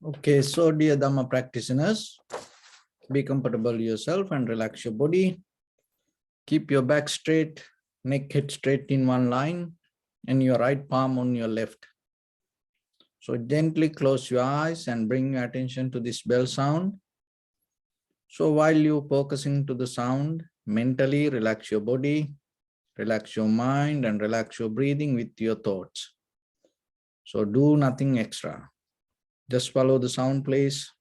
Okay, so dear Dharma practitioners, be comfortable yourself and relax your body. Keep your back straight, neck head straight in one line, and your right palm on your left. So gently close your eyes and bring your attention to this bell sound. So while you're focusing to the sound, mentally relax your body, relax your mind, and relax your breathing with your thoughts. So do nothing extra. Just follow the sound, please.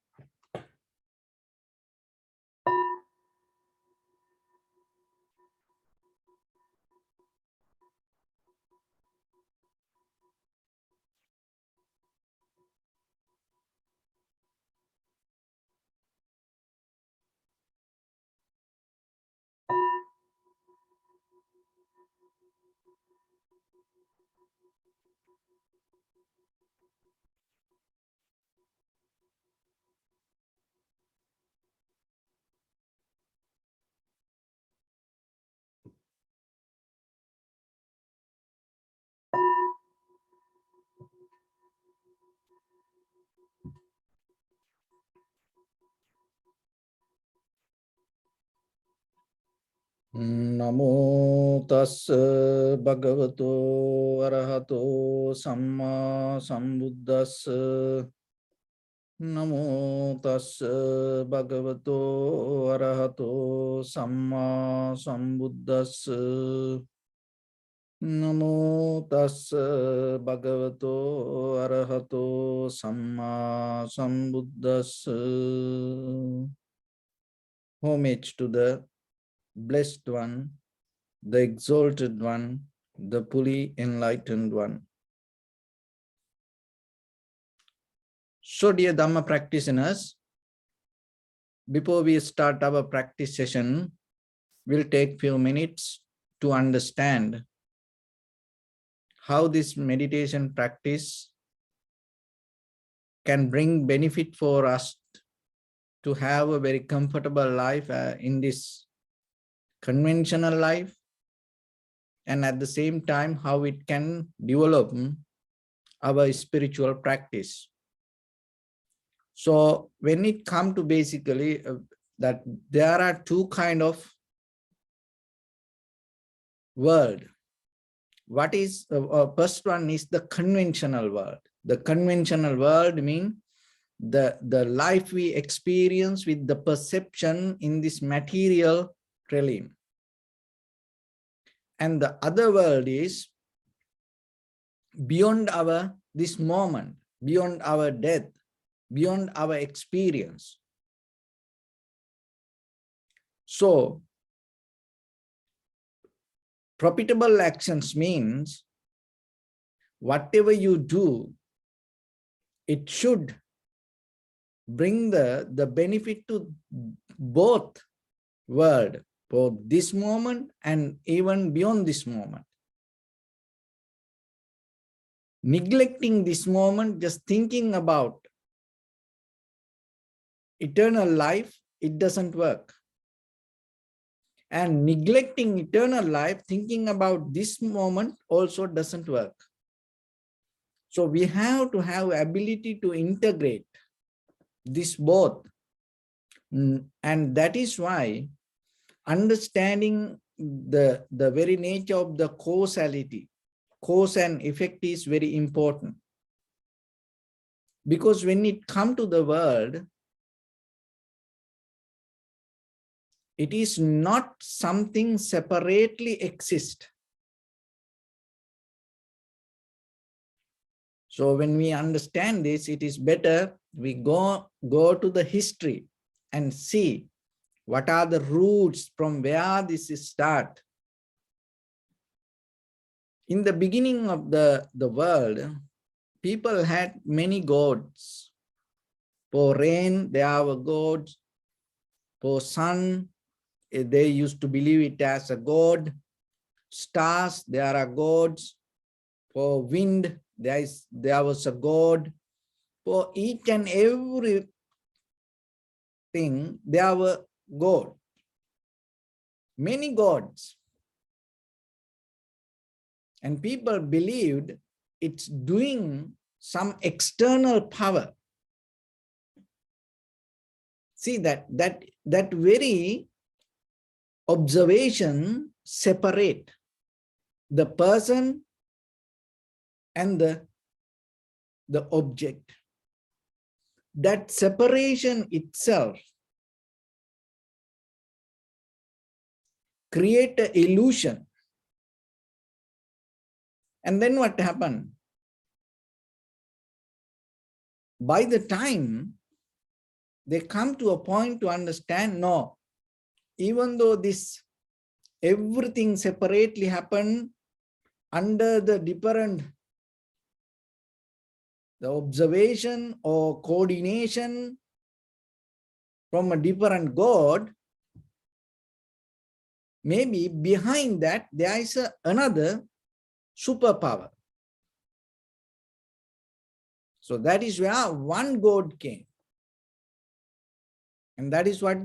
Namo tassa bhagavato arahato samma sambuddhassa. Namo tassa bhagavato arahato samma sambuddhassa. Namo tassa bhagavato arahato samma sambuddhassa. Homage to the Blessed One, the Exalted One, the fully enlightened one. So dear Dhamma practitioners, before we start our practice session, we'll take few minutes to understand how this meditation practice can bring benefit for us to have a very comfortable life in this conventional life, and at the same time how it can develop our spiritual practice. So when it comes to basically that there are two kind of world. What is first one is the conventional world. The conventional world means the life we experience with the perception in this material realm. And the other world is beyond our this moment, beyond our death, beyond our experience. So profitable actions means whatever you do, it should bring the benefit to both world, both this moment and even beyond this moment. Neglecting this moment, just thinking about eternal life, it doesn't work. And neglecting eternal life, thinking about this moment also doesn't work. So we have to have ability to integrate this both. And that is why understanding the very nature of the causality, cause and effect is very important. Because when it comes to the world, it is not something separately exist. So when we understand this, it is better we go to the history and see what are the roots from where this is start. In the beginning of the world, people had many gods. For rain, there were gods. For sun, they used to believe it as a god. Stars, there are gods. For wind, there was a god. For each and every thing, there were God. Many gods. And people believed it's doing some external power. See that very observation separate the person and the object. That separation itself create an illusion. And then what happened? By the time they come to a point to understand, no, even though this everything separately happened under the different the observation or coordination from a different God, maybe behind that there is another superpower. So that is where one God came. And that is what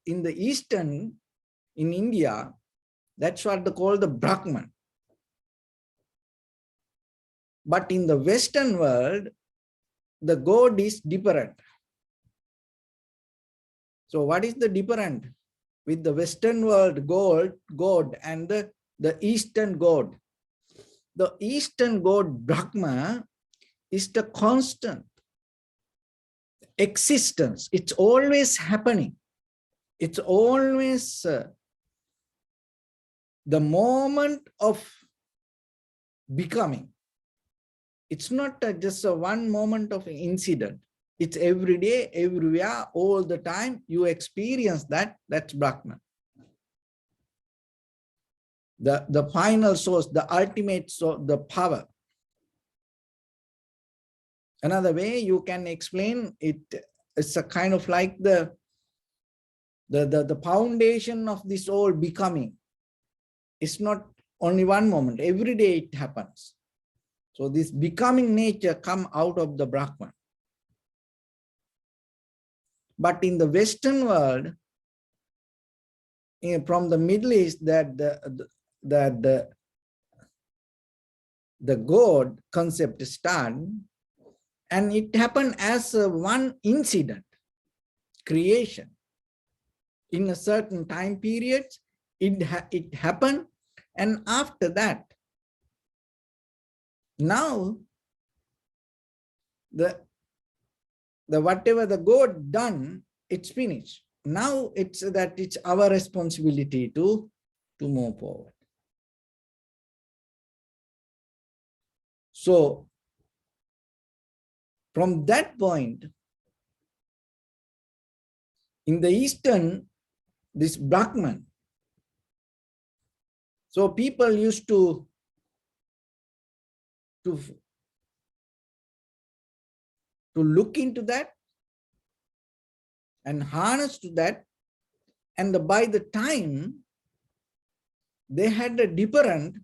in the Eastern, in India, that's what they call the Brahman. But in the Western world, the God is different. So what is the different with the Western world God and the Eastern God? The Eastern God, Brahma, is the constant existence. It's always happening. It's always the moment of becoming. It's not just a one moment of incident. It's every day, everywhere, all the time. You experience that. That's Brahman. The final source, the ultimate source, the power. Another way you can explain it, it's a kind of like the foundation of this all becoming. It's not only one moment. Every day it happens. So this becoming nature come out of the Brahman. But in the Western world, from the Middle East, that the God concept started, and it happened as one incident, creation. In a certain time period, it happened, and after that, now the whatever the God done, it's finished. Now it's our responsibility to move forward. So from that point, in the Eastern, this Brahman, so people used to look into that and harness to that, and by the time they had a different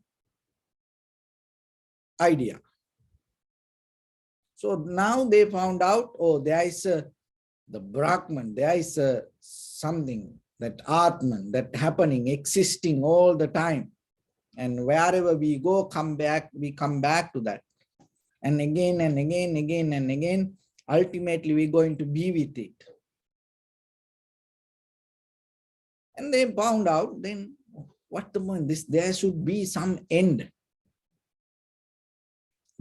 idea. So now they found out, oh, there is the Brahman, there is something, that Atman, that happening, existing all the time. And wherever we go, we come back to that. And again and again, again and again, ultimately we're going to be with it. And they found out, then what the point? There should be some end.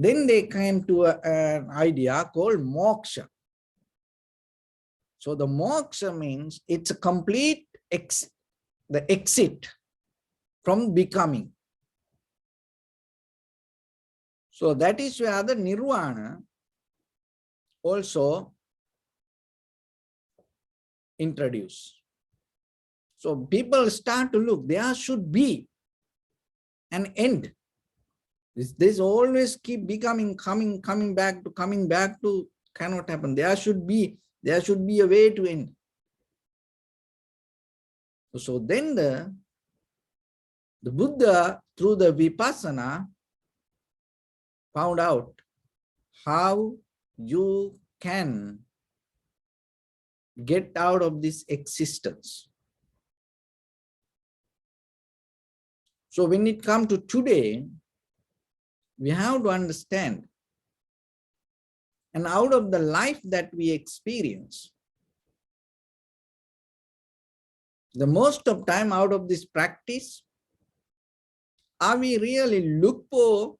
Then they came to an idea called moksha. So the moksha means it's a complete the exit from becoming. So that is where the nirvana also introduced. So people start to look, there should be an end. This always keep becoming, coming back to cannot happen. There should be a way to end. So then the Buddha, through the vipassana, found out how you can get out of this existence. So when it comes to today, we have to understand, and out of the life that we experience, The most of time out of this practice, are we really look for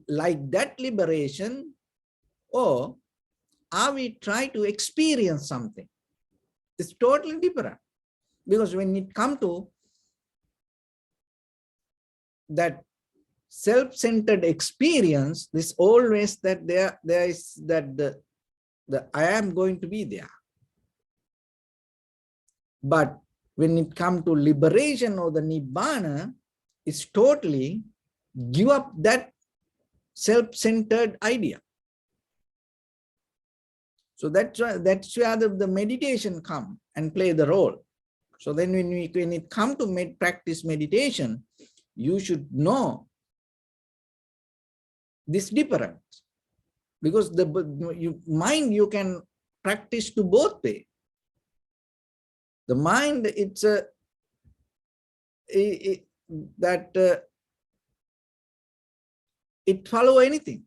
like that liberation, or are we try to experience something? It's totally different. Because when it comes to that self-centered experience, this always that there is that the I am going to be there. But when it comes to liberation or the nibbana, it's totally give up that self-centered idea. So that's where the meditation come and play the role. So then when it comes to practice meditation, you should know this difference, because the mind you can practice to both way. The mind, it's it follow anything,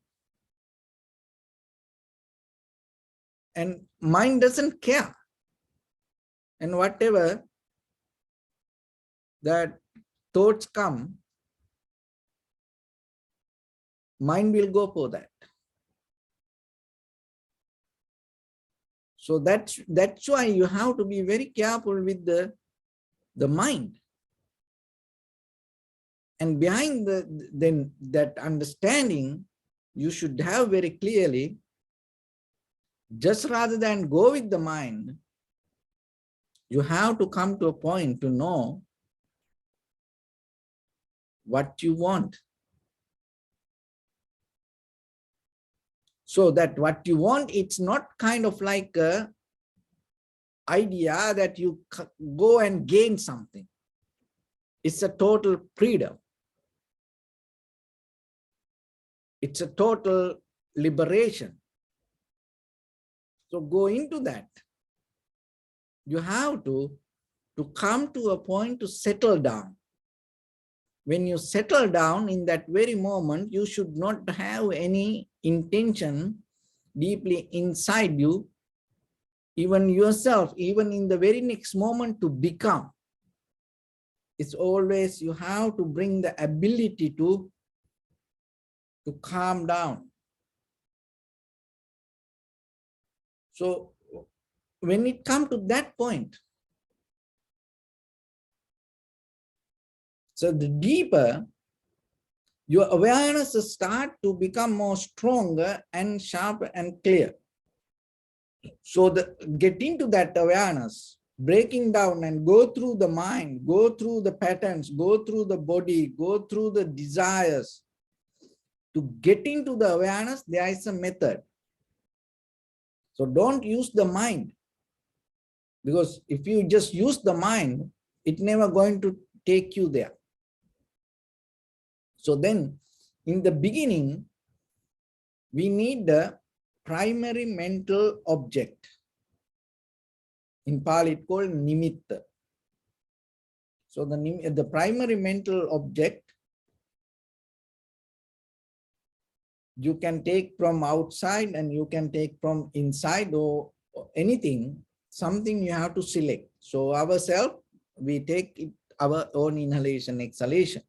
and mind doesn't care, and whatever that thoughts come, mind will go for that. So that's why you have to be very careful with the mind. And behind that understanding, you should have very clearly, just rather than go with the mind, you have to come to a point to know what you want. So that what you want, it's not kind of like a idea that you go and gain something. It's a total freedom. It's a total liberation. So go into that. You have to come to a point to settle down. When you settle down in that very moment, you should not have any intention deeply inside you, even yourself, even in the very next moment to become. It's always you have to bring the ability to calm down. So when it comes to that point, so the deeper your awareness start to become more stronger and sharp and clear. So get into that awareness, breaking down and go through the mind, go through the patterns, go through the body, go through the desires. To get into the awareness, there is a method. So don't use the mind, because if you just use the mind, it's never going to take you there. So then in the beginning, we need the primary mental object. In Pali, it's called nimitta. So the primary mental object, you can take from outside and you can take from inside, or anything, something you have to select. So ourselves, we take it, our own inhalation, exhalation.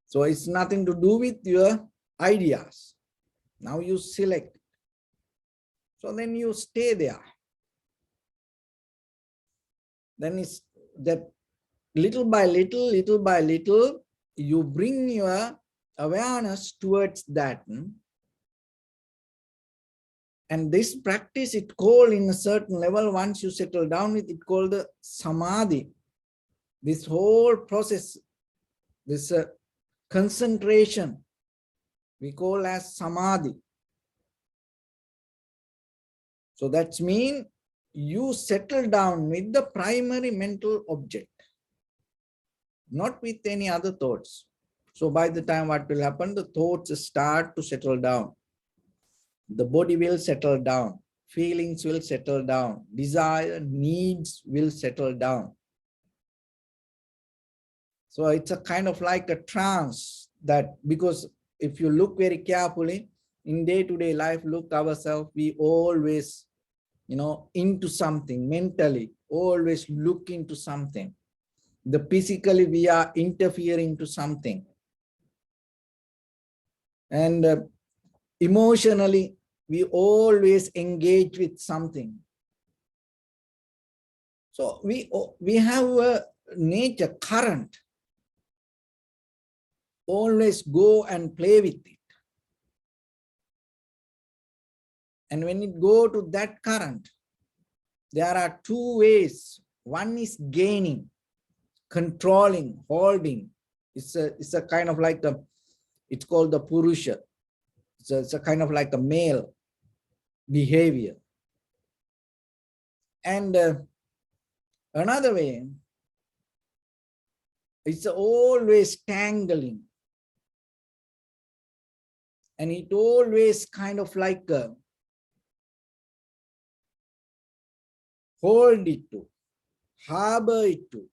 So it's nothing to do with your ideas. Now you select. So then you stay there. Then it's that little by little, you bring your awareness towards that. And this practice, it called in a certain level, once you settle down with it, called the samadhi. This whole process, this concentration, we call as samadhi. So that means you settle down with the primary mental object, not with any other thoughts. So by the time what will happen, the thoughts start to settle down. The body will settle down. Feelings will settle down. Desire, needs will settle down. So it's a kind of like a trance, that because if you look very carefully in day-to-day life, look ourselves, we always into something mentally, always look into something. The physically we are interfering to something. And emotionally, we always engage with something. So we have a nature current. Always go and play with it. And when it go to that current, there are two ways. One is gaining, controlling, holding. It's a kind of like it's called the Purusha. It's a kind of like a male behavior. And another way, it's always tangling. And it always kind of like hold it to, harbor it to.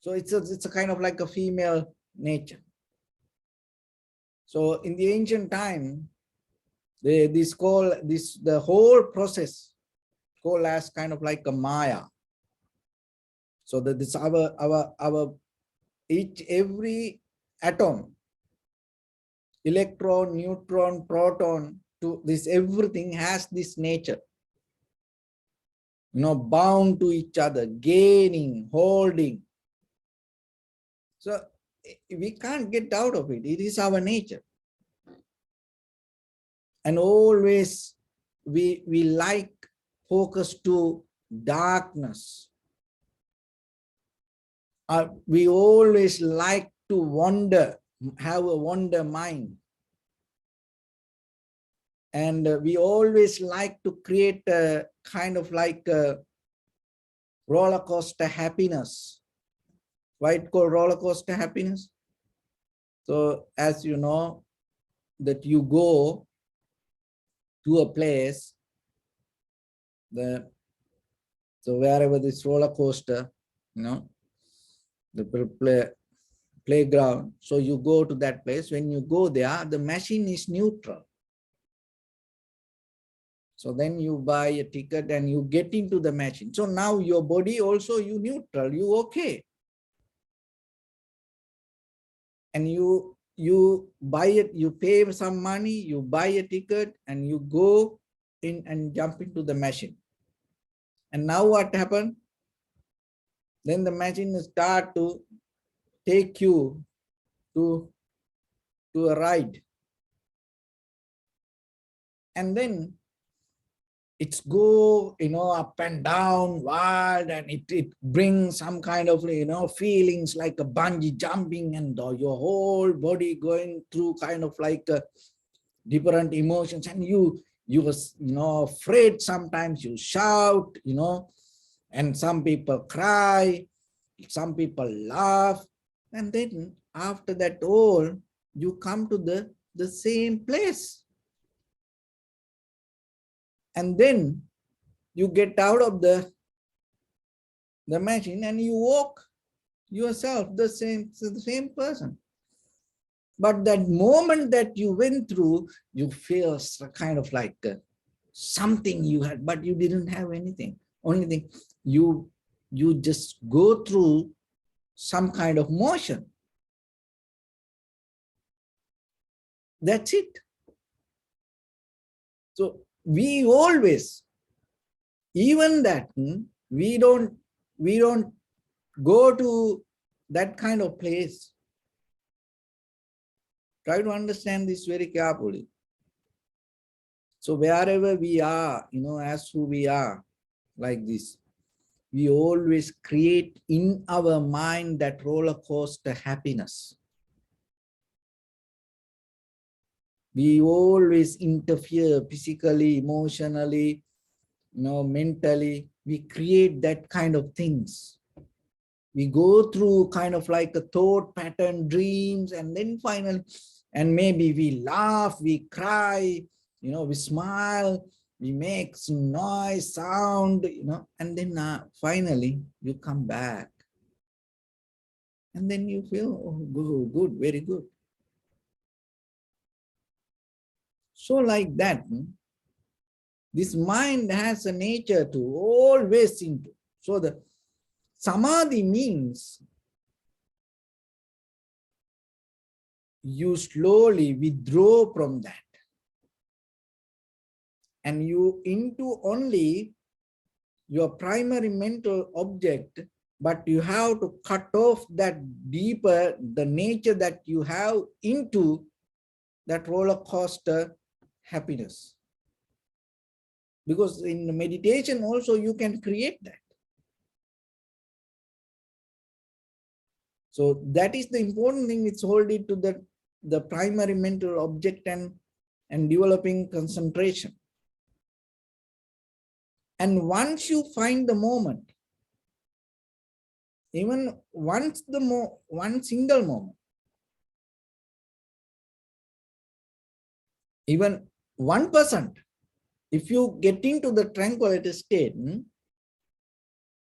So it's a kind of like a female nature. So in the ancient time, the whole process called as kind of like a Maya. So that this every atom, electron, neutron, proton, to this everything has this nature. Bound to each other, gaining, holding. So we can't get out of it. It is our nature. And always we like focus to darkness. We always like to wander, have a wander mind. And we always like to create a kind of like a roller coaster happiness. Why it's called roller coaster happiness? So as you know, that you go to a place, so wherever this roller coaster, the playground. So you go to that place. When you go there, the machine is neutral. So then you buy a ticket and you get into the machine. So now your body also, you neutral, you okay. And you buy it, you pay some money, you buy a ticket and you go in and jump into the machine. And now what happened? Then the machine start to take you to a ride. And then it's go, up and down, wild, and it brings some kind of, feelings like a bungee jumping and your whole body going through kind of like different emotions. And you was, afraid, sometimes you shout, and some people cry, some people laugh. And then after that all, you come to the same place. And then you get out of the machine and you walk yourself, the same person. But that moment that you went through, you feel kind of like something you had, but you didn't have anything. Only thing, you just go through some kind of motion. That's it. So we always, even that, we don't go to that kind of place. Try to understand this very carefully. So wherever we are, as who we are, like this, we always create in our mind that roller coaster happiness. We always interfere physically, emotionally, mentally. We create that kind of things. We go through kind of like a thought pattern, dreams, and then finally, and maybe we laugh, we cry, we smile, we make some noise, sound, and then finally you come back. And then you feel, oh, good, very good. So like that, This mind has a nature to always into. So the samadhi means you slowly withdraw from that. And you into only your primary mental object, but you have to cut off that deeper, the nature that you have into that roller coaster happiness. Because in meditation also you can create that. So that is the important thing, it's hold it to the primary mental object and developing concentration. And once you find the moment, even once one single moment, even 1%, if you get into the tranquility state,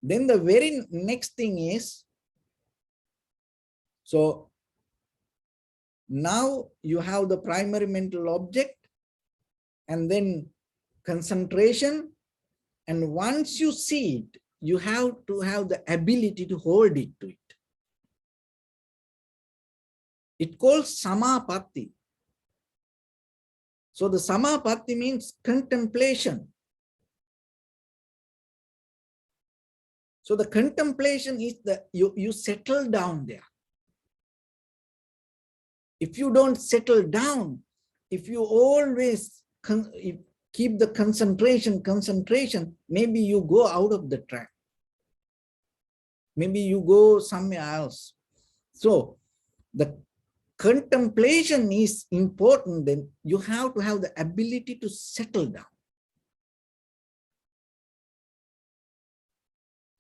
then the very next thing is, so now you have the primary mental object and then concentration. And once you see it, you have to have the ability to hold it to it. It calls samapatti. So the samapatti means contemplation. So the contemplation is that you settle down there. If you don't settle down, if you always keep the concentration, maybe you go out of the track. Maybe you go somewhere else. So the contemplation is important, then you have to have the ability to settle down.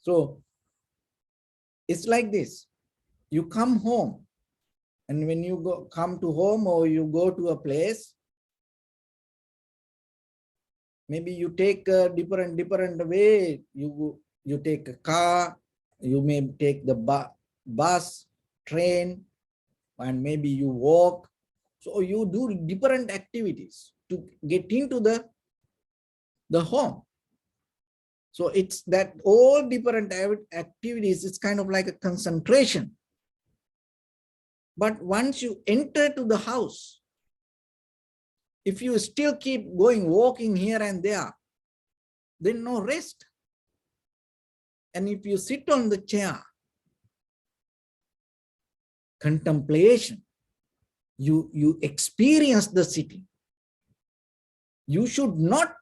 So it's like this. You come home, and when you come to home or you go to a place, maybe you take a different way. You take a car, you may take the bus, train, and maybe you walk. So you do different activities to get into the home. So it's that all different activities, it's kind of like a concentration. But once you enter to the house, if you still keep going, walking here and there, then no rest. And if you sit on the chair, contemplation, you experience the sitting. You should not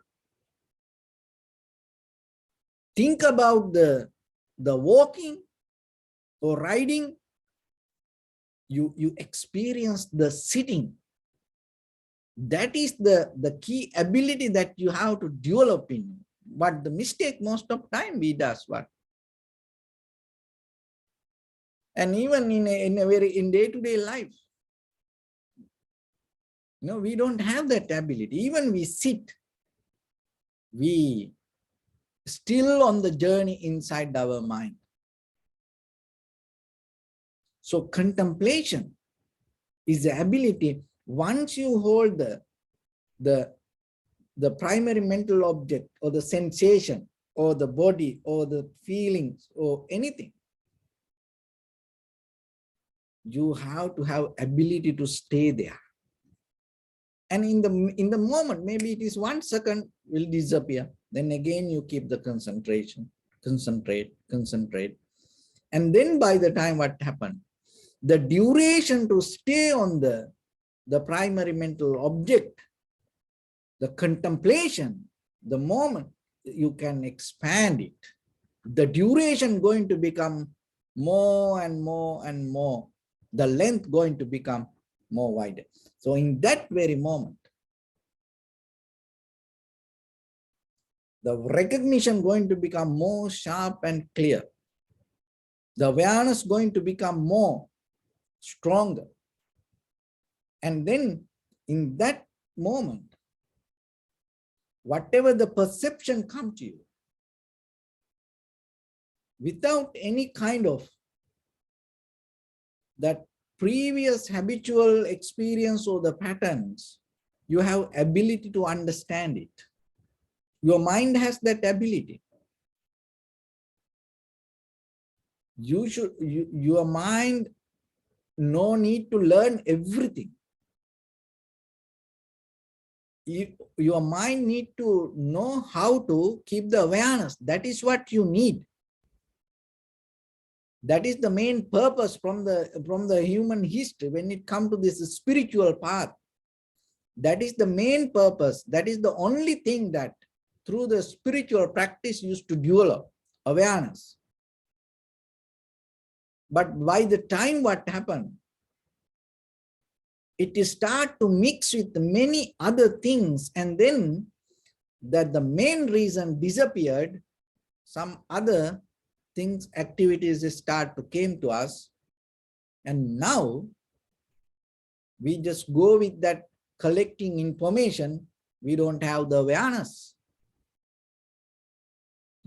think about the walking or riding. You experience the sitting. That is the key ability that you have to develop in. But the mistake most of time we does what? And even in day-to-day life, we don't have that ability. Even we sit, we still on the journey inside our mind. So contemplation is the ability, once you hold the primary mental object or the sensation or the body or the feelings or anything, you have to have ability to stay there. And in the moment, maybe it is 1 second will disappear. Then again, you keep the concentration, concentrate. And then by the time what happened, the duration to stay on the primary mental object, the contemplation, the moment, you can expand it. The duration going to become more and more and more. The length going to become more wider. So in that very moment, the recognition going to become more sharp and clear. The awareness going to become more stronger. And then in that moment, whatever the perception come to you, without any kind of that previous habitual experience or the patterns, you have ability to understand it. Your mind has that ability. Your mind no need to learn everything. Your mind need to know how to keep the awareness. That is what you need. That is the main purpose from the human history when it comes to this spiritual path. That is the main purpose. That is the only thing that through the spiritual practice used to develop awareness. But by the time what happened, it start to mix with many other things, and then that the main reason disappeared, some other things, activities start to came to us, and now we just go with that collecting information. We don't have the awareness.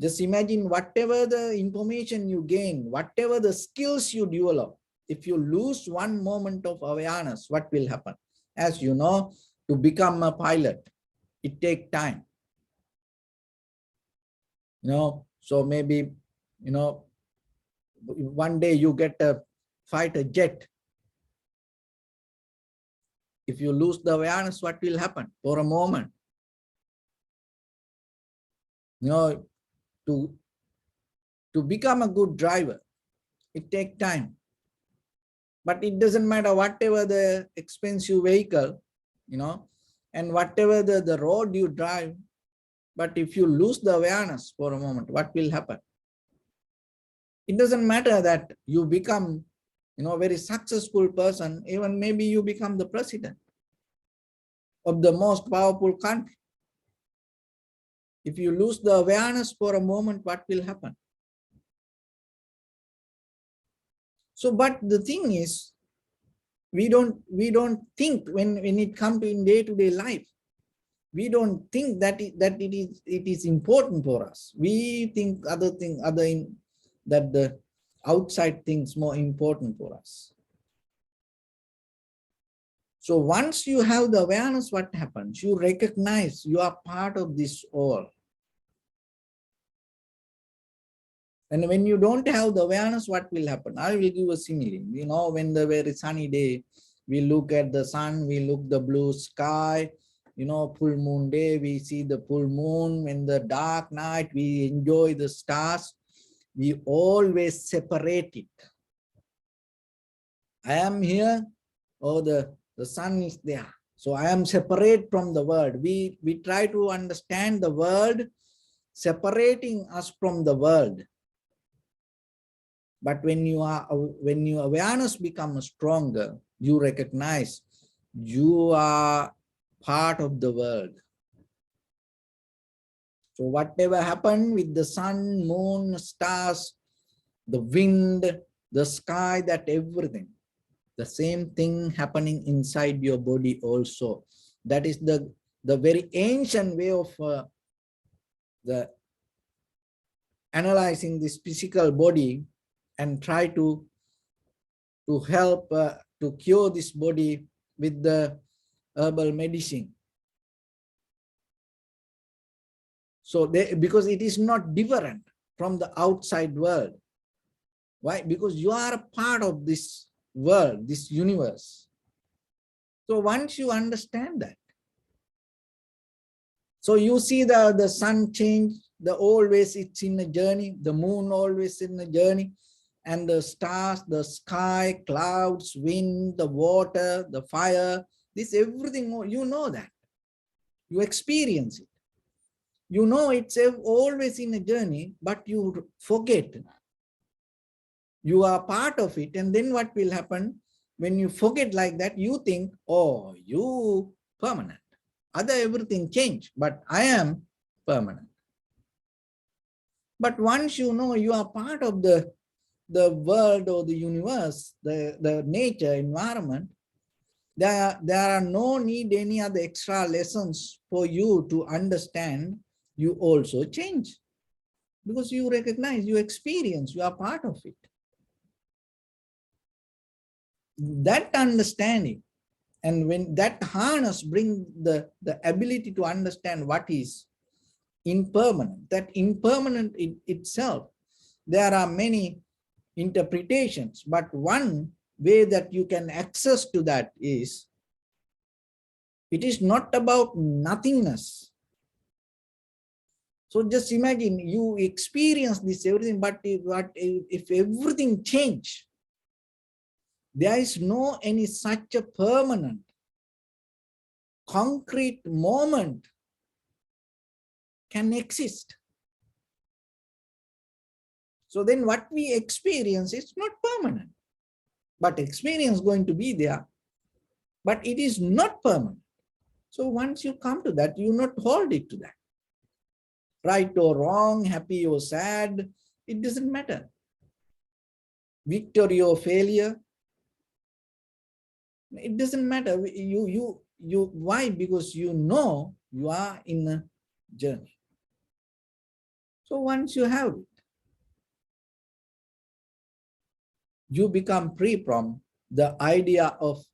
Just imagine whatever the information you gain, whatever the skills you develop, if you lose one moment of awareness, what will happen? As you know, to become a pilot, it takes time. So maybe, one day you get a fighter jet. If you lose the awareness, what will happen? For a moment, to become a good driver, it takes time. But it doesn't matter whatever the expensive vehicle, and whatever the road you drive, but if you lose the awareness for a moment, what will happen? It doesn't matter that you become, a very successful person, even maybe you become the president of the most powerful country. If you lose the awareness for a moment, what will happen? So, but the thing is, we don't think when it comes to in day-to-day life, we don't think that it is important for us. We think that the outside things more important for us. So once you have the awareness, what happens? You recognize you are part of this all. And when you don't have the awareness, what will happen? I will give a simile. When the very sunny day, we look at the sun, we look the blue sky, full moon day, we see the full moon. When the dark night, we enjoy the stars. We always separate it. I am here, the sun is there. So I am separate from the world. We try to understand the world, separating us from the world. But when your awareness becomes stronger, you recognize you are part of the world. So whatever happened with the sun, moon, stars, the wind, the sky, that everything, the same thing happening inside your body also. That is the very ancient way of the analyzing this physical body and try to help to cure this body with the herbal medicine. So because it is not different from the outside world. Why? Because you are a part of this world, this universe. So once you understand that, so you see the sun change, always it's in a journey, the moon always in a journey, and the stars, the sky, clouds, wind, the water, the fire, this everything, you know that. You experience it. You know it's always in a journey, but you forget. You are part of it, and then what will happen? When you forget like that, you think, oh, you permanent. Other everything change, but I am permanent. But once you know you are part of the world or the universe, the nature, environment, there are no need any other extra lessons for you to understand. You also change because you recognize, you experience, you are part of it. That understanding, and when that harness bring the ability to understand what is impermanent. That impermanent in itself, there are many interpretations, but one way that you can access to that is, it is not about nothingness. So just imagine you experience this everything, but if everything change, there is no any such a permanent, concrete moment can exist. So then what we experience is not permanent, but experience going to be there, but it is not permanent. So once you come to that, you not hold it to that. Right or wrong, happy or sad, it doesn't matter. Victory or failure, it doesn't matter. Why? Because you know you are in a journey. So once you have it, you become free from the idea of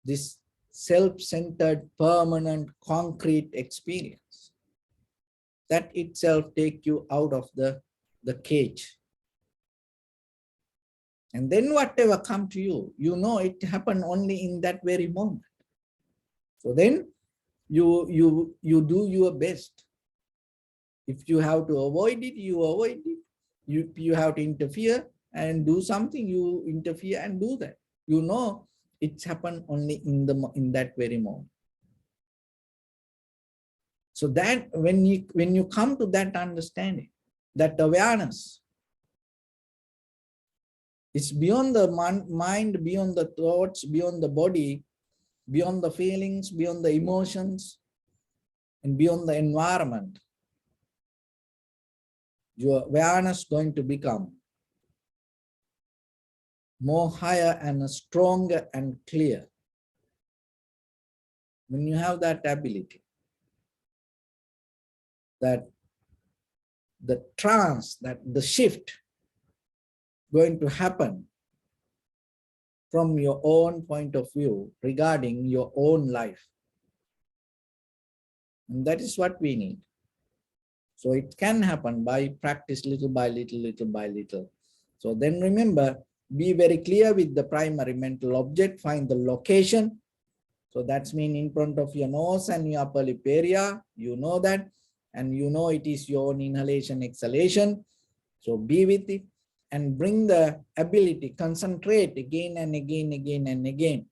this self-centered, permanent, concrete experience. That itself take you out of the cage. And then whatever come to you, you know it happened only in that very moment. So then you do your best. If you have to avoid it, you avoid it. You have to interfere and do something, you interfere and do that. You know it's happened only in that very moment. So that when you come to that understanding, that awareness, it's beyond the mind, beyond the thoughts, beyond the body, beyond the feelings, beyond the emotions, and beyond the environment. Your awareness is going to become more higher and stronger and clear. When you have that ability, that the trance, that the shift going to happen from your own point of view regarding your own life. And that is what we need. So it can happen by practice little by little, little by little. So then remember, be very clear with the primary mental object, find the location. So that's mean in front of your nose and your upper lip area, you know that, and you know it is your own inhalation, exhalation. So be with it and bring the ability, concentrate again and again, again and again.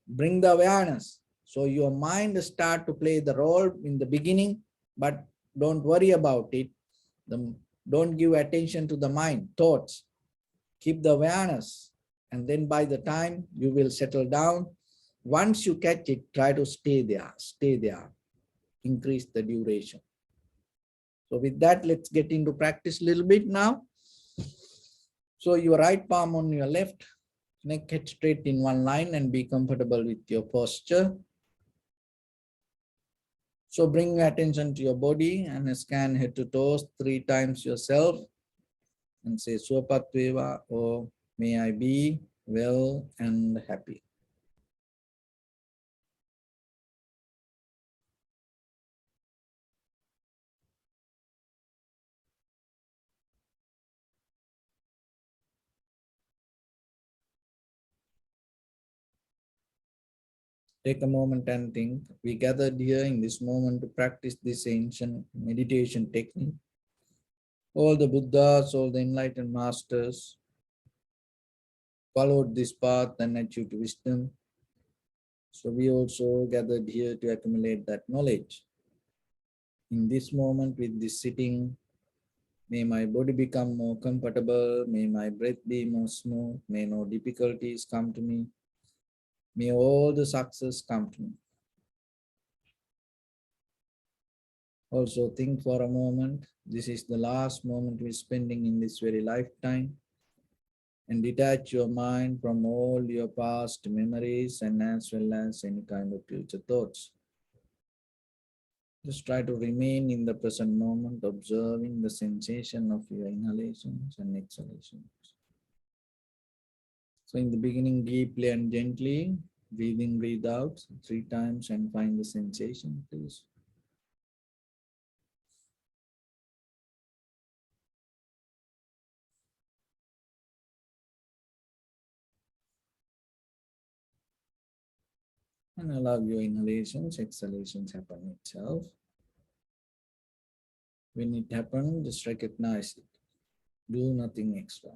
Bring the awareness. So your mind start to play the role in the beginning, but don't worry about it. Don't give attention to the mind, thoughts. Keep the awareness. And then by the time you will settle down, once you catch it, try to stay there, increase the duration. So with that, let's get into practice a little bit now. So your right palm on your left, neck head straight in one line and be comfortable with your posture. So bring your attention to your body and scan head to toes 3 times yourself and say Swapat Veva, or may I be well and happy. Take a moment and think. We gathered here in this moment to practice this ancient meditation technique. All the Buddhas, all the enlightened masters followed this path and achieved wisdom. So we also gathered here to accumulate that knowledge. In this moment with this sitting, may my body become more comfortable, may my breath be more smooth, may no difficulties come to me, may all the success come to me. Also think for a moment, this is the last moment we're spending in this very lifetime, and detach your mind from all your past memories and as well as any kind of future thoughts. Just try to remain in the present moment, observing the sensation of your inhalations and exhalations. So in the beginning, deeply and gently, breathe in, breathe out 3 times and find the sensation, please. And allow your inhalations, exhalations happen itself. When it happens, just recognize it. Do nothing extra.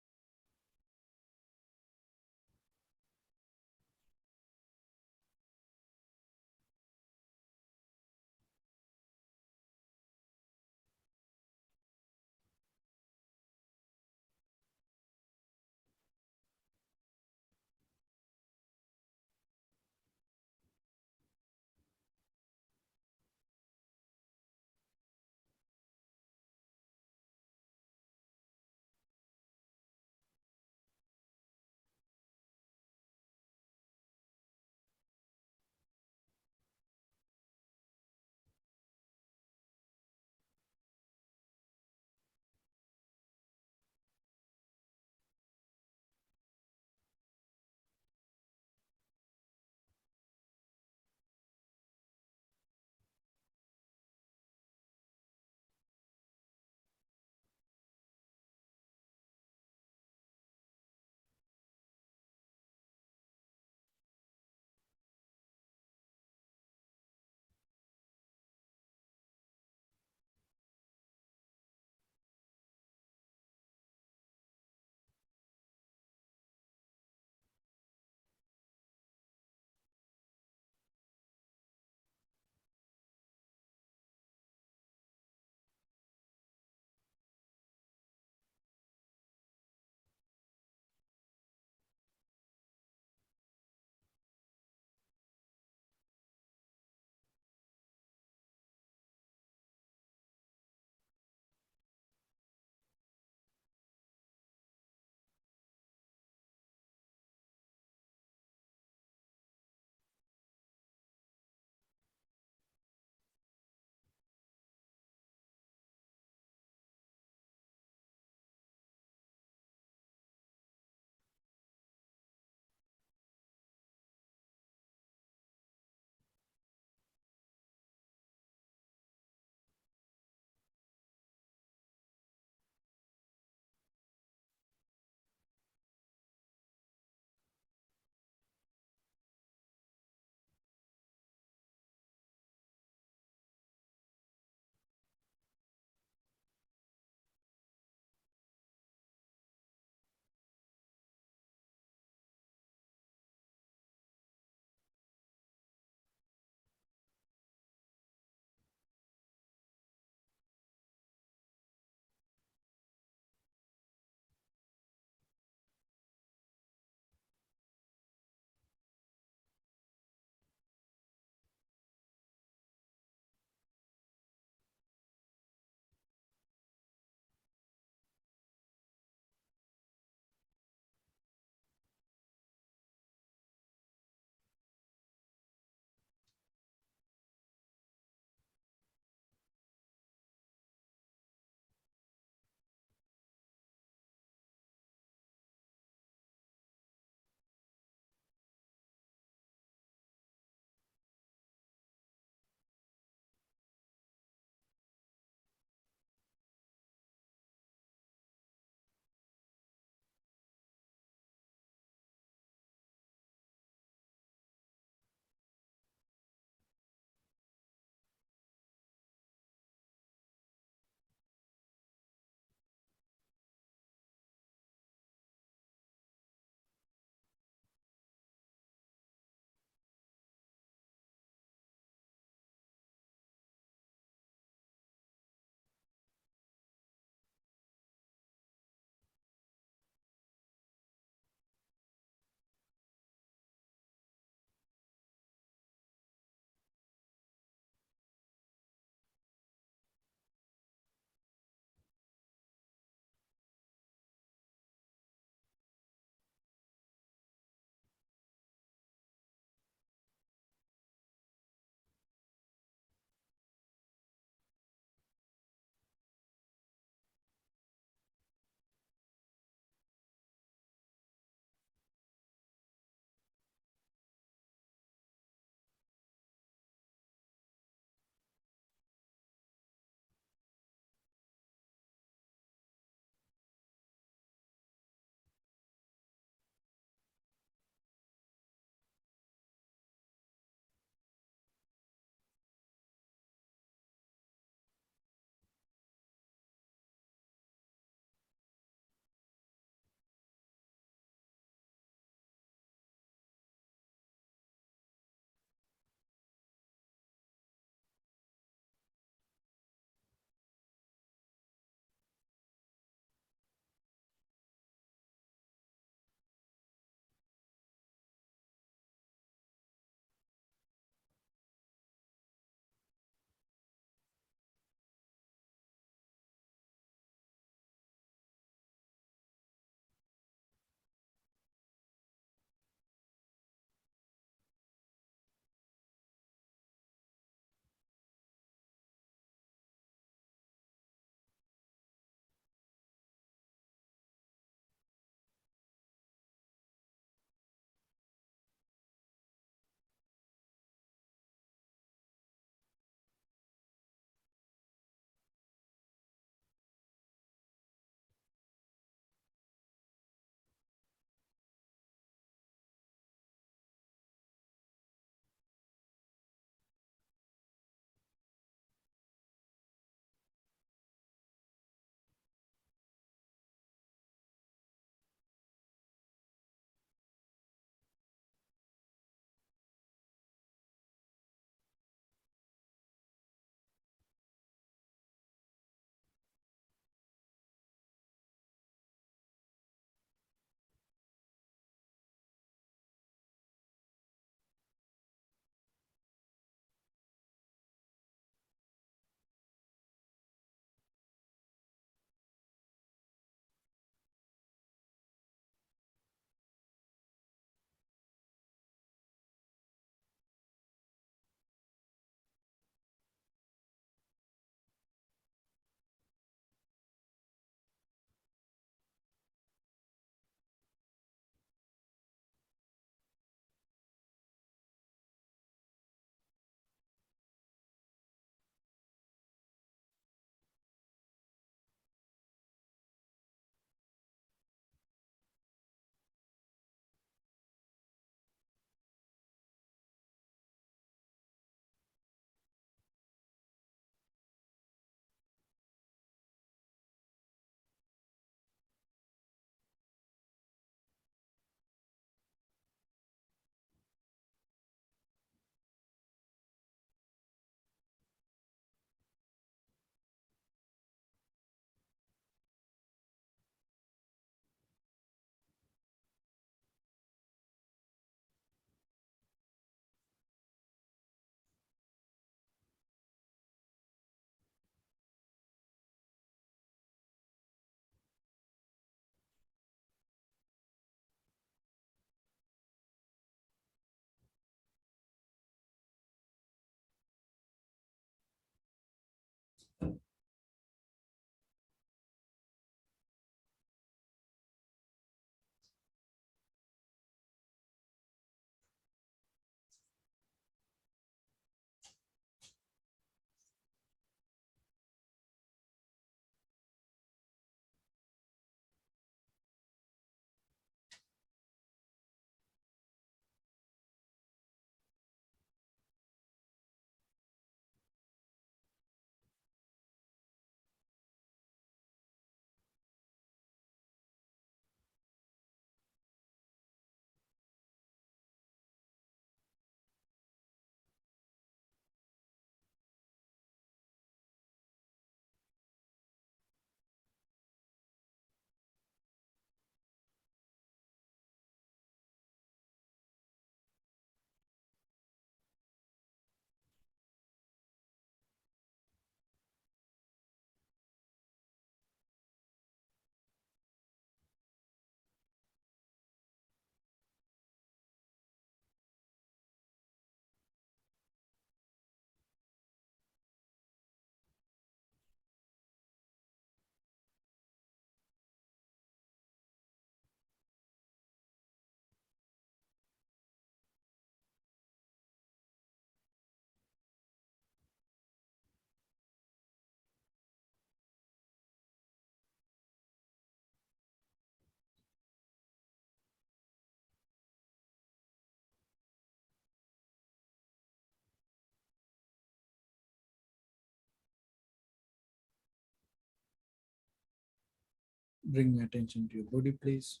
Bring your attention to your body, please.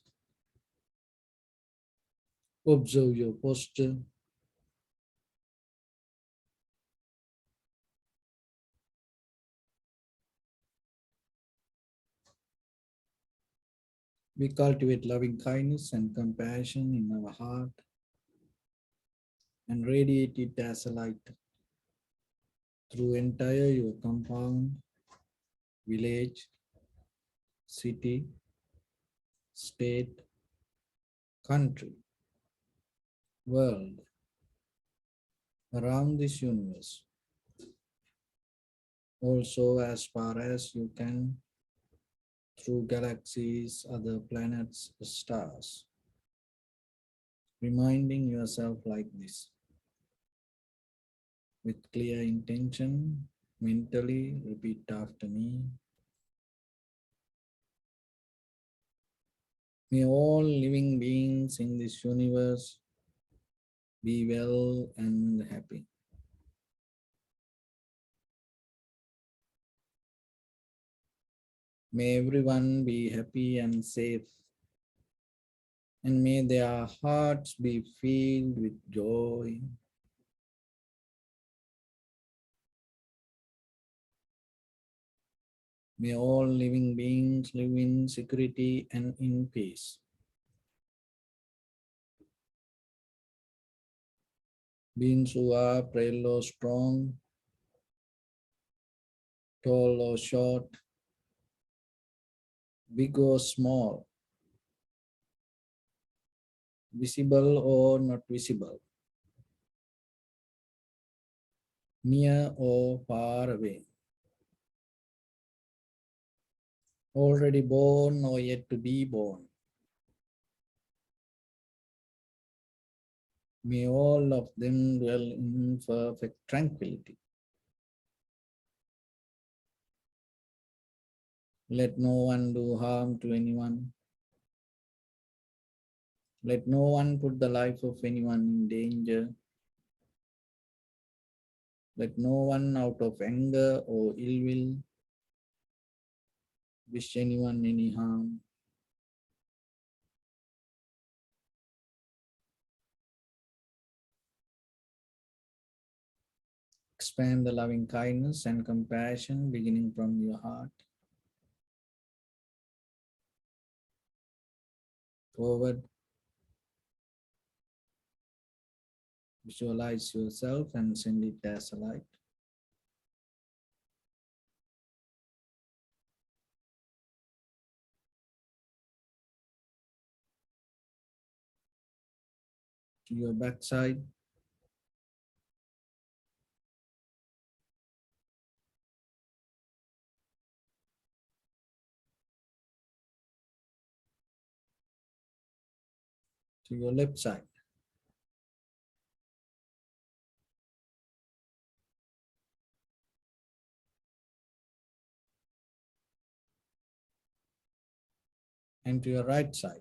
Observe your posture. We cultivate loving kindness and compassion in our heart and radiate it as a light through entire your compound, village, city, state, country, world, around this universe. Also, as far as you can, through galaxies, other planets, stars, reminding yourself like this with clear intention. Mentally repeat after me. May all living beings in this universe be well and happy. May everyone be happy and safe, and may their hearts be filled with joy. May all living beings live in security and in peace. Beings who are frail or strong, tall or short, big or small, visible or not visible, near or far away, already born or yet to be born. May all of them dwell in perfect tranquility. Let no one do harm to anyone. Let no one put the life of anyone in danger. Let no one out of anger or ill will wish anyone any harm. Expand the loving kindness and compassion beginning from your heart forward. Visualize yourself and send it as a light. To your backside, to your left side, and to your right side.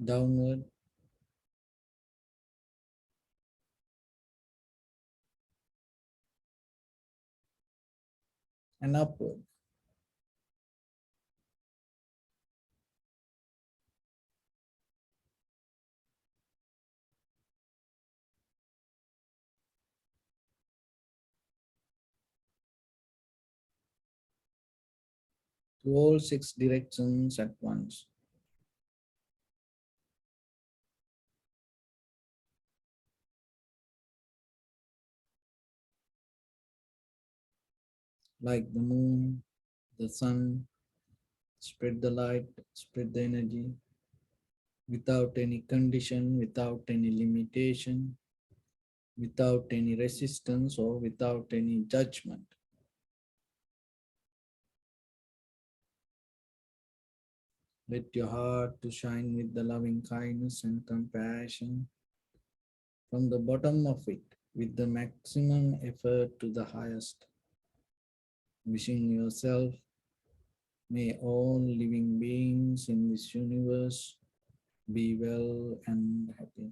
Downward and upward. To all six directions at once. Like the moon, the sun, spread the light, spread the energy without any condition, without any limitation, without any resistance or without any judgment. Let your heart to shine with the loving kindness and compassion from the bottom of it with the maximum effort to the highest. Wishing yourself, may all living beings in this universe be well and happy.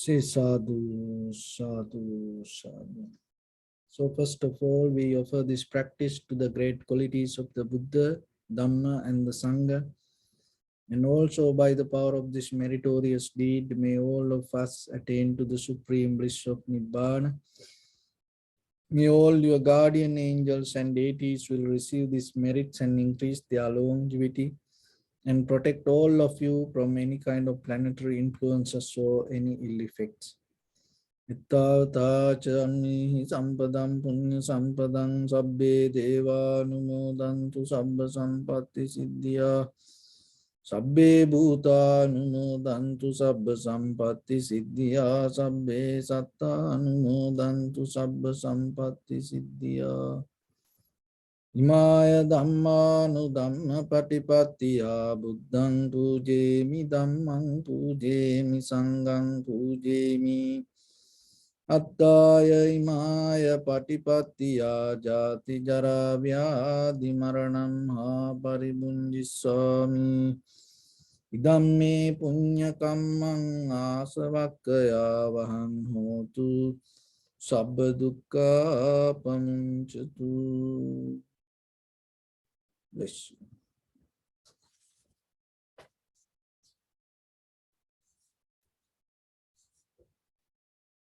Say sadhu, sadhu, sadhu. So first of all, we offer this practice to the great qualities of the Buddha, Dhamma and the Sangha. And also by the power of this meritorious deed, may all of us attain to the supreme bliss of Nibbana. May all your guardian angels and deities will receive these merits and increase their longevity and protect all of you from any kind of planetary influences or any ill effects. Ittavata sampadam punya sampadam sabbe deva numodantu sabba sampatti siddhya sabbe bhuta numodantu sabba sampatti siddhya sabbe satta numodantu sabba sampatti siddhya Imaya dhamma nu dhamma patipattiya buddhang pujemi dhammang pujemi sanghang pujemi Attaya imaya patipattiya jati jara vyadhi maranam ha paribunjisami Idamme punya kammang asavakkaya vahang hotu sabba dukkha pamuncatu. Bless you.